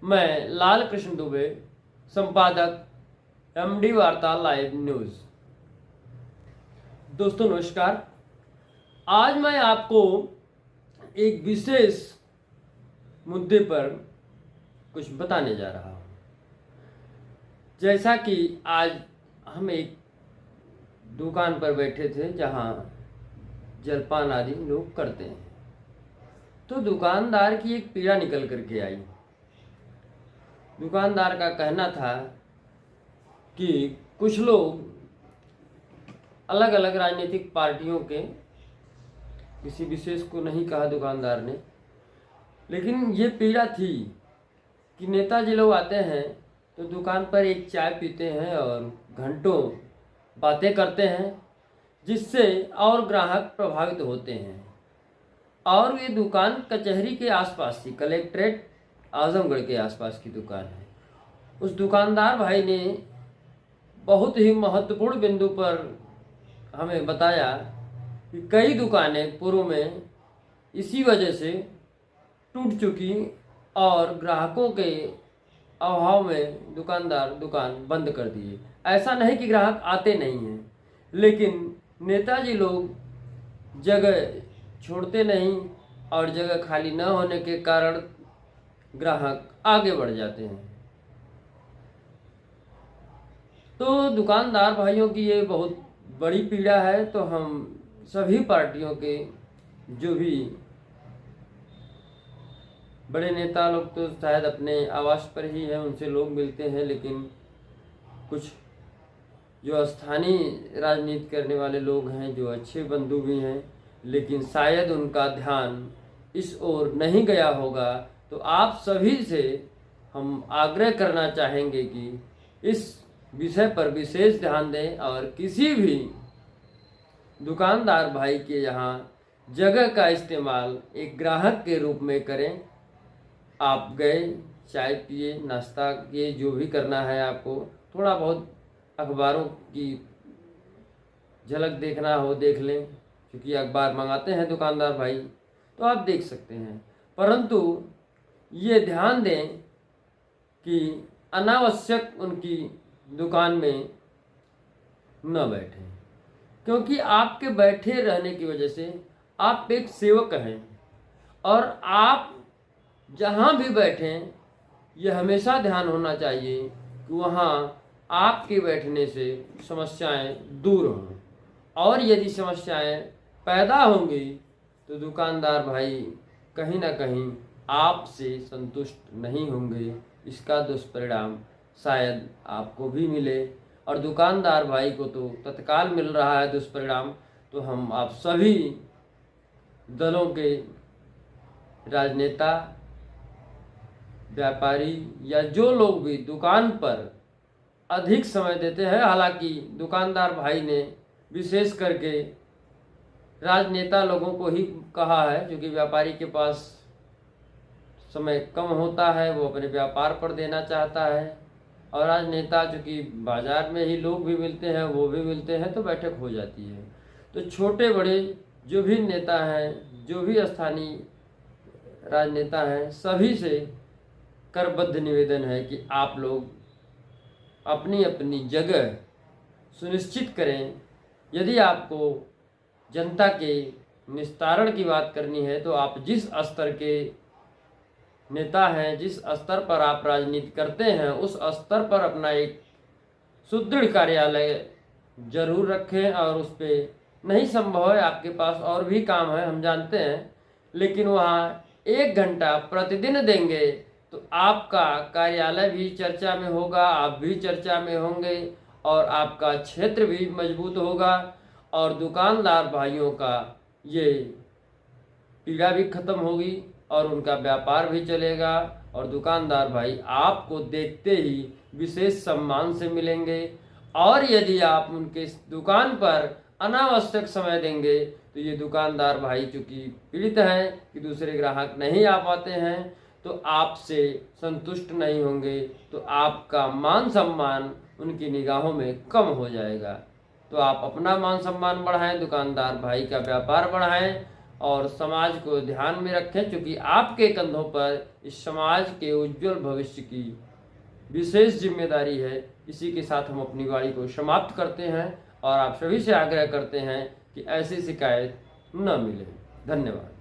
मैं लाल कृष्ण दुबे, संपादक एमडी वार्ता लाइव न्यूज। दोस्तों नमस्कार। आज मैं आपको एक विशेष मुद्दे पर कुछ बताने जा रहा हूँ। जैसा कि आज हम एक दुकान पर बैठे थे जहाँ जलपान आदि लोग करते हैं, तो दुकानदार की एक पीड़ा निकल करके आई। दुकानदार का कहना था कि कुछ लोग अलग अलग राजनीतिक पार्टियों के, किसी विशेष को नहीं कहा दुकानदार ने, लेकिन ये पीड़ा थी कि नेताजी लोग आते हैं तो दुकान पर एक चाय पीते हैं और घंटों बातें करते हैं, जिससे और ग्राहक प्रभावित होते हैं। और ये दुकान कचहरी के आसपास थी, कलेक्ट्रेट आजमगढ़ के आसपास की दुकान है। उस दुकानदार भाई ने बहुत ही महत्वपूर्ण बिंदु पर हमें बताया कि कई दुकानें पूर्व में इसी वजह से टूट चुकी और ग्राहकों के अभाव में दुकानदार दुकान बंद कर दिए। ऐसा नहीं कि ग्राहक आते नहीं हैं, लेकिन नेताजी लोग जगह छोड़ते नहीं और जगह खाली न होने के कारण ग्राहक आगे बढ़ जाते हैं। तो दुकानदार भाइयों की ये बहुत बड़ी पीड़ा है। तो हम सभी पार्टियों के जो भी बड़े नेता लोग तो शायद अपने आवास पर ही हैं, उनसे लोग मिलते हैं, लेकिन कुछ जो स्थानीय राजनीति करने वाले लोग हैं, जो अच्छे बंधु भी हैं, लेकिन शायद उनका ध्यान इस ओर नहीं गया होगा। तो आप सभी से हम आग्रह करना चाहेंगे कि इस विषय पर विशेष ध्यान दें और किसी भी दुकानदार भाई के यहाँ जगह का इस्तेमाल एक ग्राहक के रूप में करें। आप गए, चाय पिए, नाश्ता किए, जो भी करना है आपको, थोड़ा बहुत अखबारों की झलक देखना हो देख लें, क्योंकि अखबार मंगाते हैं दुकानदार भाई, तो आप देख सकते हैं। परंतु ये ध्यान दें कि अनावश्यक उनकी दुकान में न बैठें, क्योंकि आपके बैठे रहने की वजह से आप एक सेवक हैं और आप जहाँ भी बैठें, यह हमेशा ध्यान होना चाहिए कि वहाँ आपके बैठने से समस्याएं दूर हों। और यदि समस्याएं पैदा होंगी तो दुकानदार भाई कहीं ना कहीं आपसे संतुष्ट नहीं होंगे। इसका दुष्परिणाम शायद आपको भी मिले, और दुकानदार भाई को तो तत्काल मिल रहा है दुष्परिणाम। तो हम आप सभी दलों के राजनेता, व्यापारी या जो लोग भी दुकान पर अधिक समय देते हैं, हालांकि दुकानदार भाई ने विशेष करके राजनेता लोगों को ही कहा है, क्योंकि व्यापारी के पास समय कम होता है, वो अपने व्यापार पर देना चाहता है, और राजनेता चूँकि बाजार में ही लोग भी मिलते हैं, वो भी मिलते हैं, तो बैठक हो जाती है। तो छोटे बड़े जो भी नेता हैं, जो भी स्थानीय राजनेता हैं, सभी से करबद्ध निवेदन है कि आप लोग अपनी अपनी जगह सुनिश्चित करें। यदि आपको जनता के निस्तारण की बात करनी है, तो आप जिस स्तर के नेता हैं, जिस स्तर पर आप राजनीति करते हैं, उस स्तर पर अपना एक सुदृढ़ कार्यालय जरूर रखें। और उस पर नहीं संभव है, आपके पास और भी काम है, हम जानते हैं, लेकिन वहाँ 1 घंटा प्रतिदिन देंगे तो आपका कार्यालय भी चर्चा में होगा, आप भी चर्चा में होंगे, और आपका क्षेत्र भी मजबूत होगा, और दुकानदार भाइयों का ये पीड़ा भी खत्म होगी और उनका व्यापार भी चलेगा, और दुकानदार भाई आपको देखते ही विशेष सम्मान से मिलेंगे। और यदि आप उनके दुकान पर अनावश्यक समय देंगे तो ये दुकानदार भाई चूँकि पीड़ित हैं कि दूसरे ग्राहक नहीं आ पाते हैं, तो आपसे संतुष्ट नहीं होंगे, तो आपका मान सम्मान उनकी निगाहों में कम हो जाएगा। तो आप अपना मान सम्मान बढ़ाएं, दुकानदार भाई का व्यापार बढ़ाएं, और समाज को ध्यान में रखें, क्योंकि आपके कंधों पर इस समाज के उज्जवल भविष्य की विशेष जिम्मेदारी है। इसी के साथ हम अपनी वाणी को समाप्त करते हैं और आप सभी से आग्रह करते हैं कि ऐसी शिकायत न मिले। धन्यवाद।